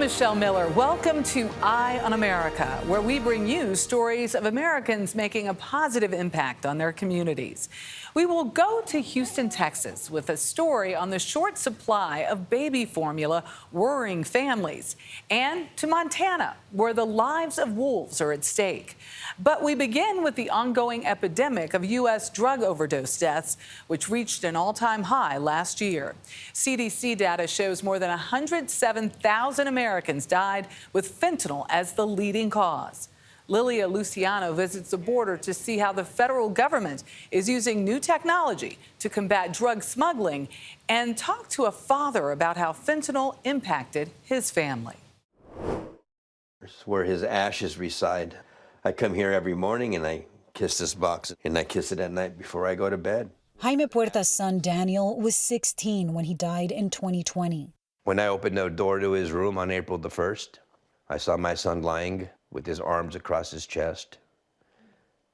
Michelle Miller. Welcome to Eye on America, where we bring you stories of Americans making a positive impact on their communities. We will go to Houston, Texas, with a story on the short supply of baby formula worrying families, and to Montana, where the lives of wolves are at stake. But we begin with the ongoing epidemic of U.S. drug overdose deaths, which reached an all-time high last year. CDC data shows more than 107,000 Americans died with fentanyl as the leading cause. Lilia Luciano visits the border to see how the federal government is using new technology to combat drug smuggling and talk to a father about how fentanyl impacted his family. Where his ashes reside. I come here every morning and I kiss this box and I kiss it at night before I go to bed. Jaime Puerta's son Daniel was 16 when he died in 2020. When I opened the door to his room on April the 1st, I saw my son lying with his arms across his chest.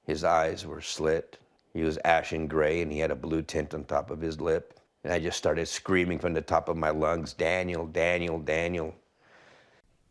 His eyes were slit. He was ashen gray and he had a blue tint on top of his lip. And I just started screaming from the top of my lungs, "Daniel, Daniel, Daniel."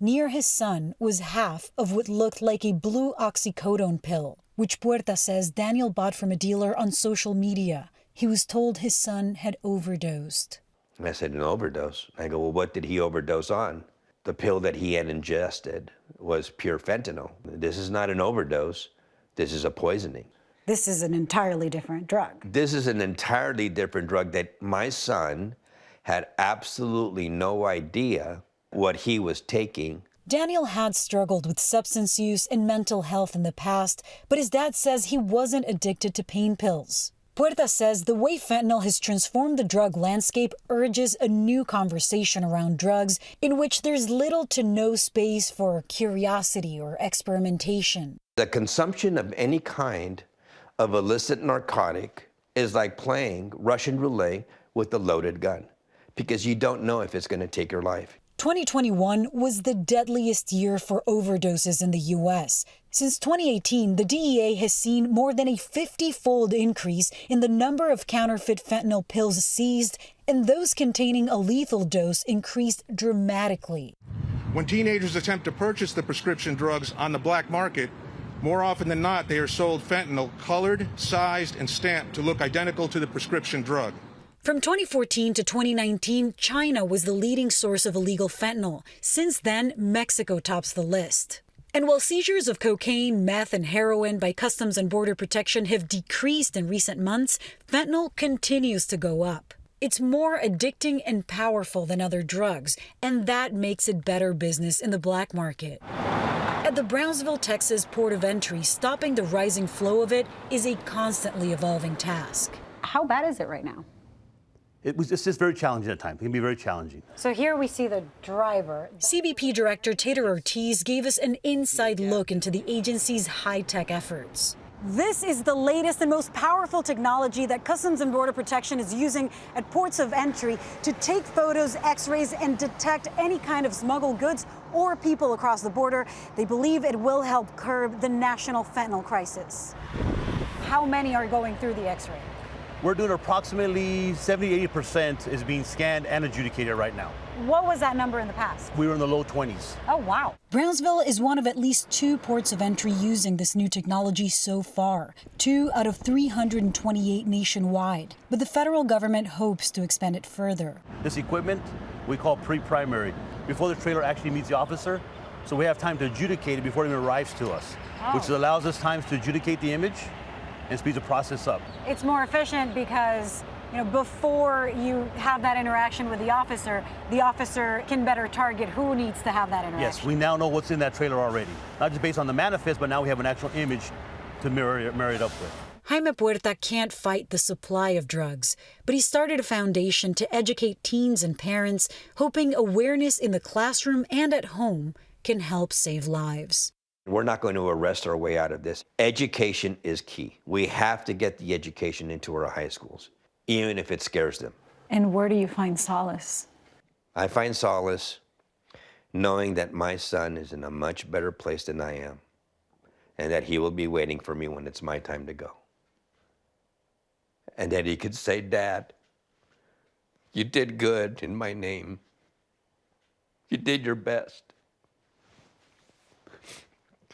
Near his son was half of what looked like a blue oxycodone pill, which Puerta says Daniel bought from a dealer on social media. He was told his son had overdosed. And I said, "An overdose?" I go, "Well, what did he overdose on?" The pill that he had ingested was pure fentanyl. This is not an overdose. This is a poisoning. This is an entirely different drug. This is an entirely different drug that my son had absolutely no idea what he was taking. Daniel had struggled with substance use and mental health in the past, but his dad says he wasn't addicted to pain pills. Puerta says the way fentanyl has transformed the drug landscape urges a new conversation around drugs in which there's little to no space for curiosity or experimentation. The consumption of any kind of illicit narcotic is like playing Russian roulette with a loaded gun, because you don't know if it's going to take your life. 2021 was the deadliest year for overdoses in the U.S. Since 2018, the DEA has seen more than a 50-fold increase in the number of counterfeit fentanyl pills seized, and those containing a lethal dose increased dramatically. When teenagers attempt to purchase the prescription drugs on the black market, more often than not, they are sold fentanyl colored, sized, and stamped to look identical to the prescription drug. From 2014 to 2019, China was the leading source of illegal fentanyl. Since then, Mexico tops the list. And while seizures of cocaine, meth, and heroin by Customs and Border Protection have decreased in recent months, fentanyl continues to go up. It's more addicting and powerful than other drugs, and that makes it better business in the black market. At the Brownsville, Texas port of entry, stopping the rising flow of it is a constantly evolving task. How bad is it right now? It's just very challenging at times. It can be very challenging. So here we see the driver. CBP Director Tater Ortiz gave us an inside look into the agency's high-tech efforts. This is the latest and most powerful technology that Customs and Border Protection is using at ports of entry to take photos, x-rays, and detect any kind of smuggled goods or people across the border. They believe it will help curb the national fentanyl crisis. How many are going through the x-ray? We're doing approximately 70–80% is being scanned and adjudicated right now. What was that number in the past? We were in the low 20s. Oh, wow. Brownsville is one of at least 2 ports of entry using this new technology so far, 2 out of 328 nationwide. But the federal government hopes to expand it further. This equipment we call pre-primary, before the trailer actually meets the officer, so we have time to adjudicate it before it even arrives to us, which allows us time to adjudicate the image and speeds the process up. It's more efficient because, before you have that interaction with the officer can better target who needs to have that interaction. Yes, we now know what's in that trailer already. Not just based on the manifest, but now we have an actual image to marry it up with. Jaime Puerta can't fight the supply of drugs, but he started a foundation to educate teens and parents, hoping awareness in the classroom and at home can help save lives. We're not going to arrest our way out of this. Education is key. We have to get the education into our high schools, even if it scares them. And where do you find solace? I find solace knowing that my son is in a much better place than I am, and that he will be waiting for me when it's my time to go. And that he could say, "Dad, you did good in my name. You did your best."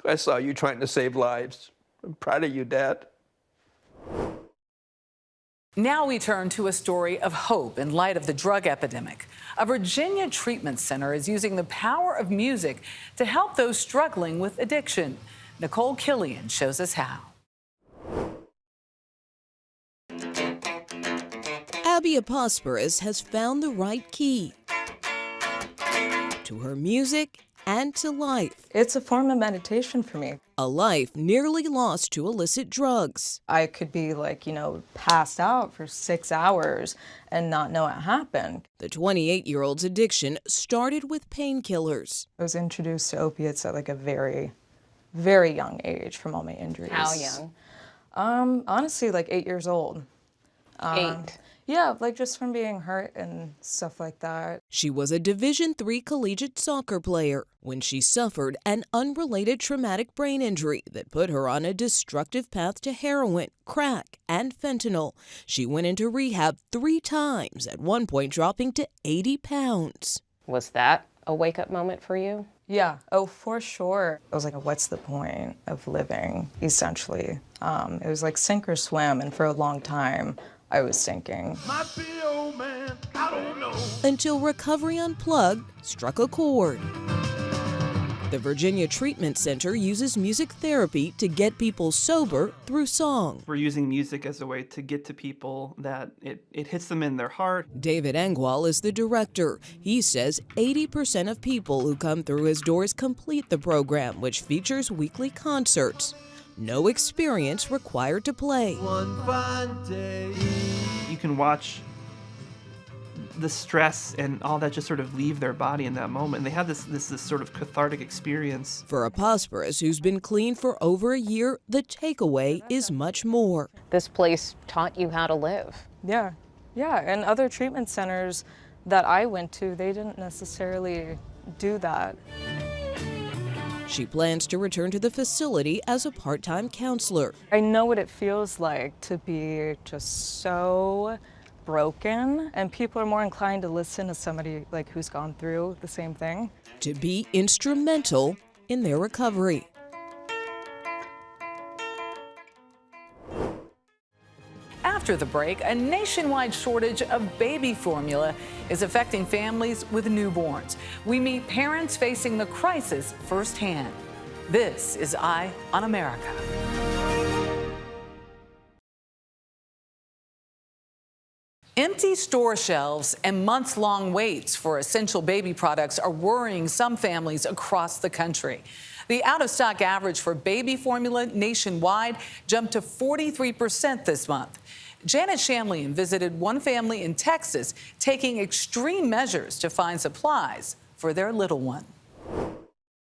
I saw you trying to save lives. I'm proud of you, Dad. Now we turn to a story of hope in light of the drug epidemic. A Virginia treatment center is using the power of music to help those struggling with addiction. Nicole Killian shows us how. Abby Aposperis has found the right key to her music and to life. It's a form of meditation for me. A life nearly lost to illicit drugs. I could be passed out for 6 hours and not know what happened. The 28-year-old's addiction started with painkillers. I was introduced to opiates at a very, very young age from all my injuries. How young? Honestly, 8 years old. 8? Yeah, just from being hurt and stuff like that. She was a Division III collegiate soccer player when she suffered an unrelated traumatic brain injury that put her on a destructive path to heroin, crack, and fentanyl. She went into rehab 3 times, at one point dropping to 80 pounds. Was that a wake-up moment for you? Yeah, oh, for sure. I was what's the point of living, essentially? It was sink or swim, and for a long time, I was sinking. Might be old man, I don't know. Until Recovery Unplugged struck a chord. The Virginia Treatment Center uses music therapy to get people sober through song. We're using music as a way to get to people that it hits them in their heart. David Engwall is the director. He says 80% of people who come through his doors complete the program, which features weekly concerts. No experience required to play. One fine day. You can watch the stress and all that just sort of leave their body in that moment. And they have this sort of cathartic experience. For Aposperis, who's been clean for over a year, the takeaway is much more. This place taught you how to live. Yeah, and other treatment centers that I went to, they didn't necessarily do that. She plans to return to the facility as a part-time counselor. I know what it feels like to be just so broken, and people are more inclined to listen to somebody who's gone through the same thing. To be instrumental in their recovery. After the break, a nationwide shortage of baby formula is affecting families with newborns. We meet parents facing the crisis firsthand. This is Eye on America. Empty store shelves and months-long waits for essential baby products are worrying some families across the country. The out-of-stock average for baby formula nationwide jumped to 43% this month. Janet Shamlian visited one family in Texas taking extreme measures to find supplies for their little one.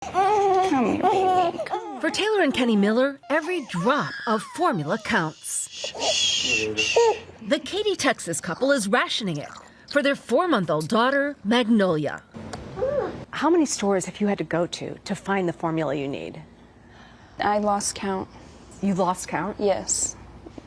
Come here, baby. For Taylor and Kenny Miller, every drop of formula counts. The Katy, Texas couple is rationing it for their 4-month-old daughter, Magnolia. How many stores have you had to go to find the formula you need? I lost count. You lost count? Yes.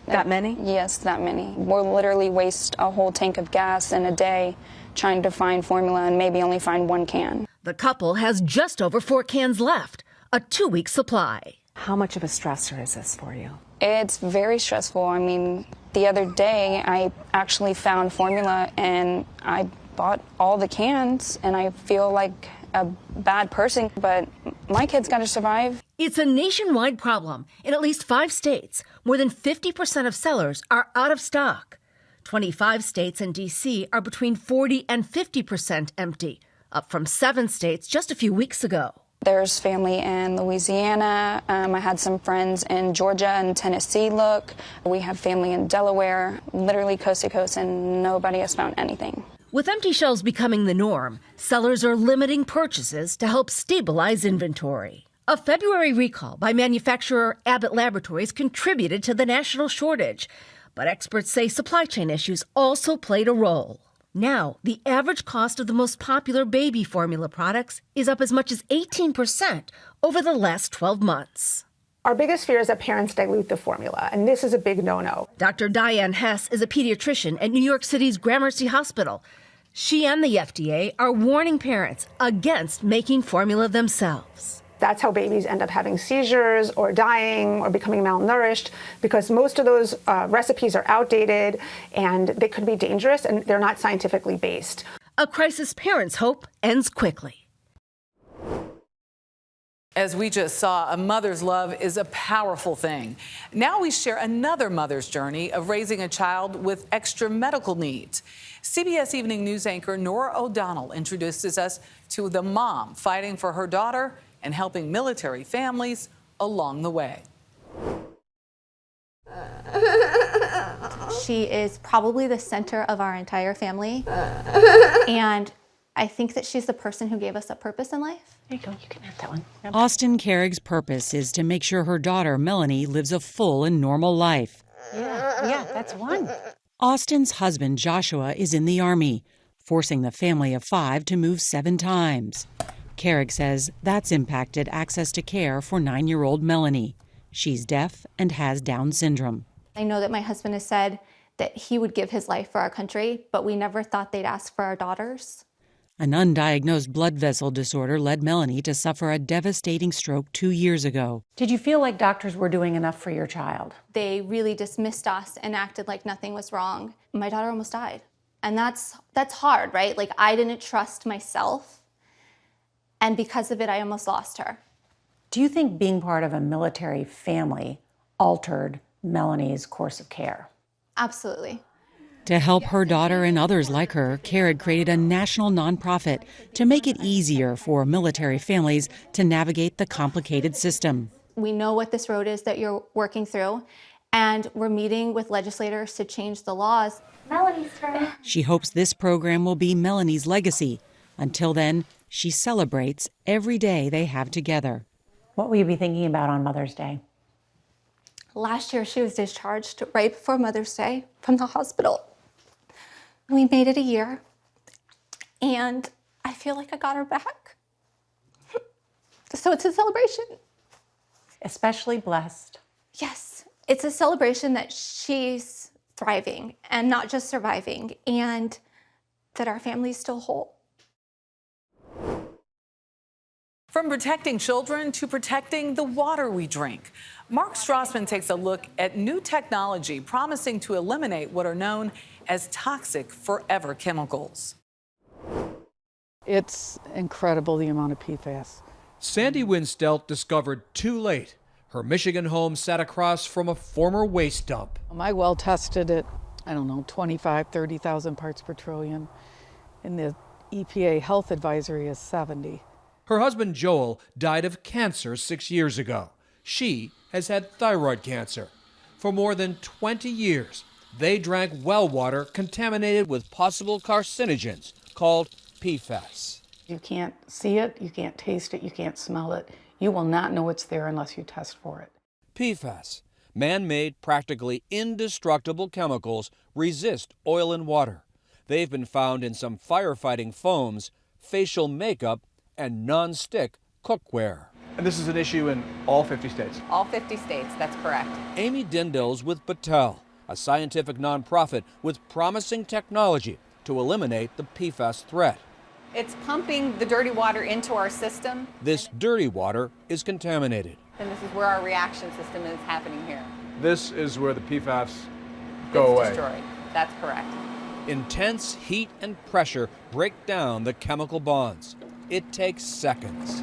That many? Yes, that many. We'll literally waste a whole tank of gas in a day trying to find formula and maybe only find 1 can. The couple has just over 4 cans left, a 2-week supply. How much of a stressor is this for you? It's very stressful. I mean, the other day I actually found formula and I bought all the cans, and I feel like a bad person, but my kid's got to survive. It's a nationwide problem. In at least 5 states, more than 50% of sellers are out of stock. 25 states and D.C. are between 40 and 50% empty, up from 7 states just a few weeks ago. There's family in Louisiana. I had some friends in Georgia and Tennessee look. We have family in Delaware, literally coast to coast, and nobody has found anything. With empty shelves becoming the norm, sellers are limiting purchases to help stabilize inventory. A February recall by manufacturer Abbott Laboratories contributed to the national shortage, but experts say supply chain issues also played a role. Now, the average cost of the most popular baby formula products is up as much as 18% over the last 12 months. Our biggest fear is that parents dilute the formula, and this is a big no-no. Dr. Diane Hess is a pediatrician at New York City's Gramercy Hospital. She and the FDA are warning parents against making formula themselves. That's how babies end up having seizures or dying or becoming malnourished, because most of those recipes are outdated and they could be dangerous and they're not scientifically based. A crisis parents hope ends quickly. As we just saw, a mother's love is a powerful thing. Now we share another mother's journey of raising a child with extra medical needs. CBS Evening News anchor Nora O'Donnell introduces us to the mom fighting for her daughter and helping military families along the way. She is probably the center of our entire family. And I think that she's the person who gave us a purpose in life. There you go, you can have that one. Yep. Austin Carrick's purpose is to make sure her daughter, Melanie, lives a full and normal life. Yeah, that's one. Austin's husband, Joshua, is in the Army, forcing the family of 5 to move 7 times. Carrick says that's impacted access to care for 9-year-old Melanie. She's deaf and has Down syndrome. I know that my husband has said that he would give his life for our country, but we never thought they'd ask for our daughters. An undiagnosed blood vessel disorder led Melanie to suffer a devastating stroke 2 years ago. Did you feel like doctors were doing enough for your child? They really dismissed us and acted like nothing was wrong. My daughter almost died. And that's hard, right? Like, I didn't trust myself. And because of it, I almost lost her. Do you think being part of a military family altered Melanie's course of care? Absolutely. To help her daughter and others like her, Carrick created a national nonprofit to make it easier for military families to navigate the complicated system. We know what this road is that you're working through, and we're meeting with legislators to change the laws. Melanie's turn. She hopes this program will be Melanie's legacy. Until then, she celebrates every day they have together. What will you be thinking about on Mother's Day? Last year, she was discharged right before Mother's Day from the hospital. We made it a year, and I feel like I got her back. So it's a celebration. Especially blessed. Yes, it's a celebration that she's thriving and not just surviving, and that our family's still whole. From protecting children to protecting the water we drink, Mark Strassman takes a look at new technology promising to eliminate what are known as toxic forever chemicals. It's incredible the amount of PFAS. Sandy Winstelt discovered too late. Her Michigan home sat across from a former waste dump. My well tested at, 30,000 parts per trillion. And the EPA health advisory is 70. Her husband Joel died of cancer 6 years ago. She has had thyroid cancer. For more than 20 years, they drank well water contaminated with possible carcinogens called PFAS. You can't see it, you can't taste it, you can't smell it. You will not know it's there unless you test for it. PFAS, man-made, practically indestructible chemicals, resist oil and water. They've been found in some firefighting foams, facial makeup, and non-stick cookware. And this is an issue in all 50 states? All 50 states, that's correct. Amy Dindell's with Battelle, a scientific nonprofit with promising technology to eliminate the PFAS threat. It's pumping the dirty water into our system. This dirty water is contaminated. And this is where our reaction system is happening here. This is where the PFAS go away. Destroyed. That's correct. Intense heat and pressure break down the chemical bonds. It takes seconds.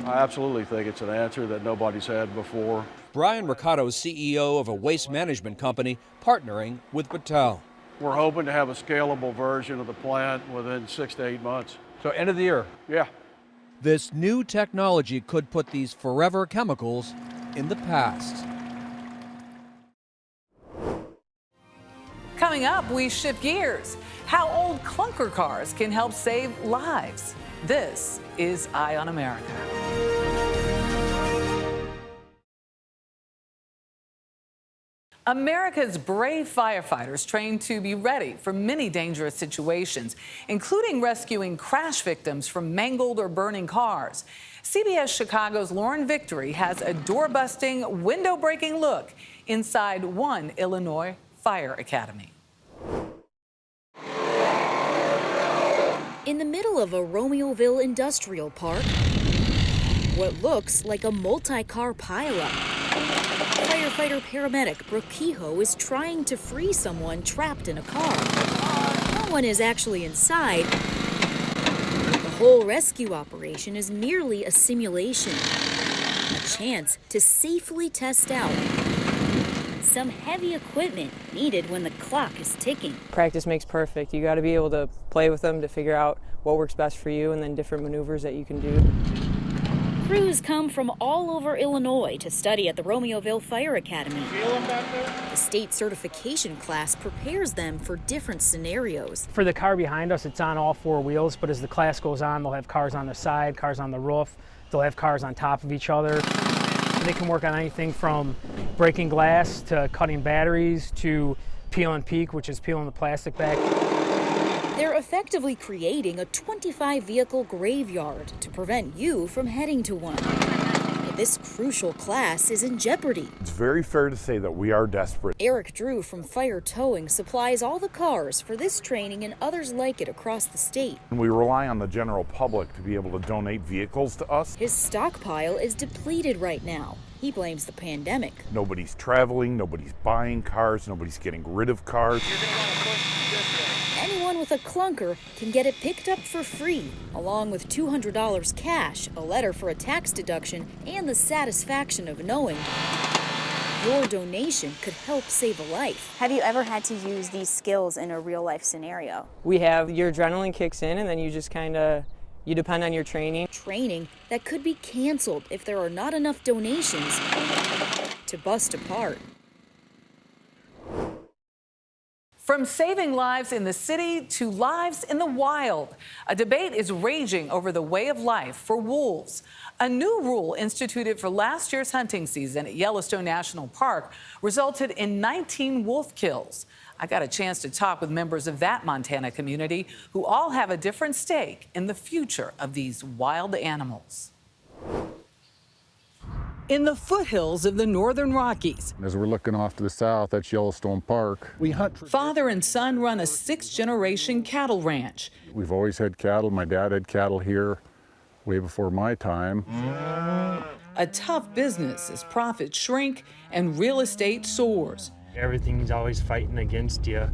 I absolutely think it's an answer that nobody's had before. Brian Riccato's CEO of a waste management company partnering with Battelle. We're hoping to have a scalable version of the plant within 6 to 8 months. So end of the year? Yeah. This new technology could put these forever chemicals in the past. Coming up, we shift gears. How old clunker cars can help save lives. This is Eye on America. America's brave firefighters trained to be ready for many dangerous situations, including rescuing crash victims from mangled or burning cars. CBS Chicago's Lauren Victory has a door-busting, window-breaking look inside one Illinois fire academy. In the middle of a Romeoville industrial park, what looks like a multi-car pileup. Firefighter paramedic Brooke Kehoe is trying to free someone trapped in a car. No one is actually inside. The whole rescue operation is merely a simulation, a chance to safely test out some heavy equipment needed when the clock is ticking. Practice makes perfect. You got to be able to play with them to figure out what works best for you and then different maneuvers that you can do. Crews come from all over Illinois to study at the Romeoville Fire Academy. The state certification class prepares them for different scenarios. For the car behind us, it's on all four wheels, but as the class goes on, they'll have cars on the side, cars on the roof, they'll have cars on top of each other. They can work on anything from breaking glass to cutting batteries to peel and peek, which is peeling the plastic back. They're effectively creating a 25-vehicle graveyard to prevent you from heading to one. But this crucial class is in jeopardy. It's very fair to say that we are desperate. Eric Drew from Fire Towing supplies all the cars for this training and others like it across the state. We rely on the general public to be able to donate vehicles to us. His stockpile is depleted right now. He blames the pandemic. Nobody's traveling, nobody's buying cars, nobody's getting rid of cars. Anyone with a clunker can get it picked up for free, along with $200 cash, a letter for a tax deduction, and the satisfaction of knowing your donation could help save a life. Have you ever had to use these skills in a real-life scenario? We have, your adrenaline kicks in and then you just you depend on your training. Training that could be canceled if there are not enough donations to bust apart. From saving lives in the city to lives in the wild, a debate is raging over the way of life for wolves. A new rule instituted for last year's hunting season at Yellowstone National Park resulted in 19 wolf kills. I got a chance to talk with members of that Montana community who all have a different stake in the future of these wild animals. In the foothills of the northern Rockies, as we're looking off to the south, that's Yellowstone Park. We hunt. Father and son run a 6th-generation cattle ranch. We've always had cattle. My dad had cattle here way before my time. A tough business as profits shrink and real estate soars. Everything's always fighting against you,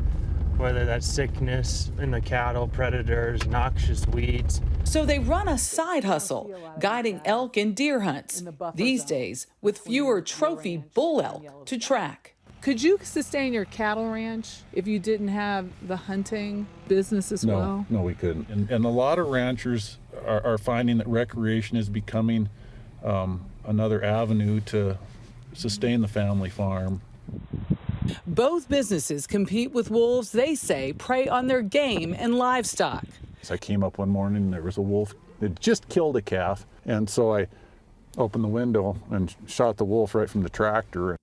whether that's sickness in the cattle, predators, noxious weeds. So they run a side hustle, guiding elk and deer hunts, these days with fewer trophy bull elk to track. Could you sustain your cattle ranch if you didn't have the hunting business as well? No, we couldn't. And a lot of ranchers are finding that recreation is becoming another avenue to sustain the family farm. Both businesses compete with wolves they say prey on their game and livestock. So I came up one morning and there was a wolf that just killed a calf. And so I opened the window and shot the wolf right from the tractor.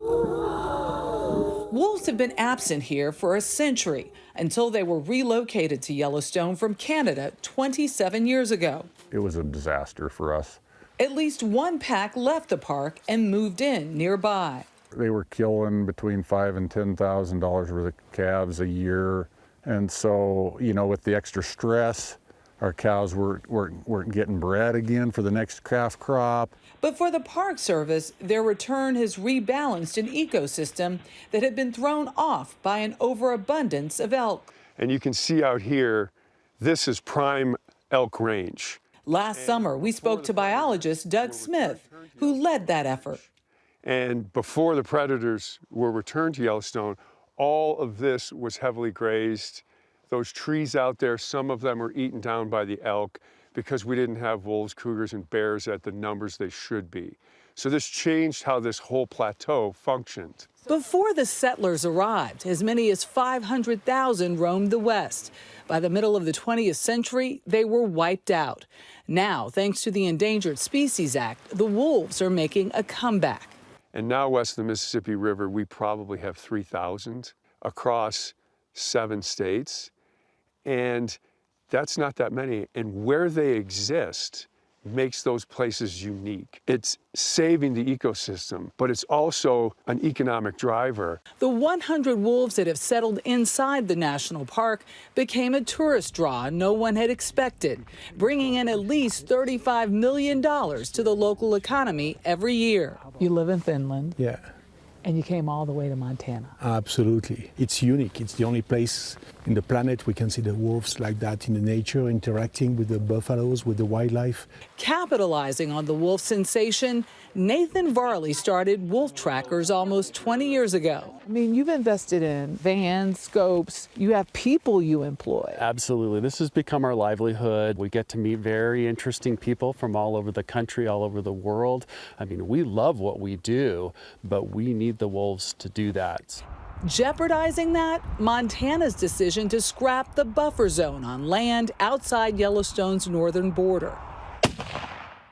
Wolves have been absent here for a century until they were relocated to Yellowstone from Canada 27 years ago. It was a disaster for us. At least one pack left the park and moved in nearby. They were killing between $5,000 and $10,000 worth of calves a year. And so, you know, with the extra stress, our cows weren't getting bred again for the next calf crop. But for the Park Service, their return has rebalanced an ecosystem that had been thrown off by an overabundance of elk. And you can see out here, this is prime elk range. Last summer, we spoke to biologist Doug Smith, who led that effort. And before the predators were returned to Yellowstone, all of this was heavily grazed. Those trees out there, some of them were eaten down by the elk because we didn't have wolves, cougars, and bears at the numbers they should be. So this changed how this whole plateau functioned. Before the settlers arrived, as many as 500,000 roamed the West. By the middle of the 20th century, they were wiped out. Now, thanks to the Endangered Species Act, the wolves are making a comeback. And now west of the Mississippi River, we probably have 3,000 across 7 states. And that's not that many. And where they exist makes those places unique. It's saving the ecosystem, but it's also an economic driver. The 100 wolves that have settled inside the national park became a tourist draw no one had expected, bringing in at least $35 million to the local economy every year. You live in Finland. Yeah. And you came all the way to Montana. Absolutely. It's unique. It's the only place in the planet we can see the wolves like that in the nature, interacting with the buffaloes, with the wildlife. Capitalizing on the wolf sensation, Nathan Varley started Wolf Trackers almost 20 years ago. I mean, you've invested in vans, scopes, you have people you employ. Absolutely. This has become our livelihood. We get to meet very interesting people from all over the country, all over the world. I mean, we love what we do, but we need the wolves to do that. Jeopardizing that, Montana's decision to scrap the buffer zone on land outside Yellowstone's northern border.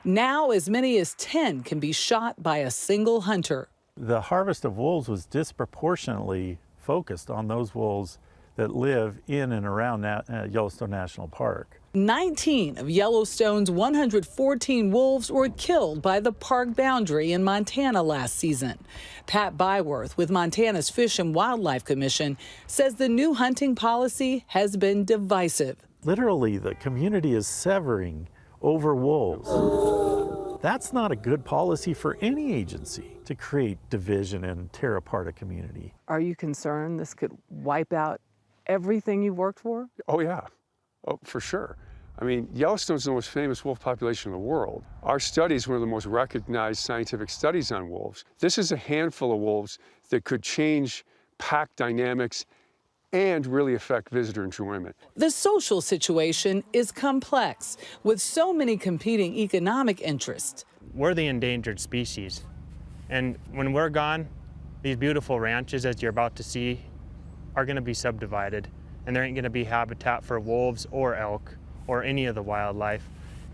Now, as many as 10 can be shot by a single hunter. The harvest of wolves was disproportionately focused on those wolves that live in and around Yellowstone National Park. 19 of Yellowstone's 114 wolves were killed by the park boundary in Montana last season. Pat Byworth with Montana's Fish and Wildlife Commission says the new hunting policy has been divisive. Literally, the community is severing over wolves. That's not a good policy for any agency to create division and tear apart a community. Are you concerned this could wipe out everything you've worked for? Oh yeah, oh, for sure. I mean, Yellowstone's the most famous wolf population in the world. Our study is one of the most recognized scientific studies on wolves. This is a handful of wolves that could change pack dynamics and really affect visitor enjoyment. The social situation is complex, with so many competing economic interests. We're the endangered species, and when we're gone, these beautiful ranches, as you're about to see, are going to be subdivided, and there ain't going to be habitat for wolves or elk or any of the wildlife,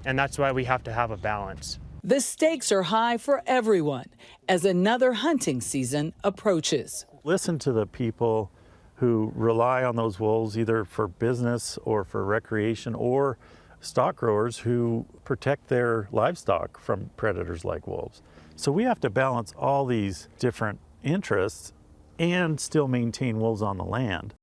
and that's why we have to have a balance. The stakes are high for everyone as another hunting season approaches. Listen to the people who rely on those wolves either for business or for recreation, or stock growers who protect their livestock from predators like wolves. So we have to balance all these different interests and still maintain wolves on the land.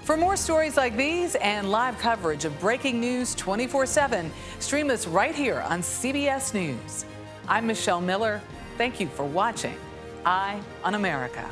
For more stories like these and live coverage of breaking news 24/7, stream us right here on CBS News. I'm Michelle Miller. Thank you for watching Eye on America.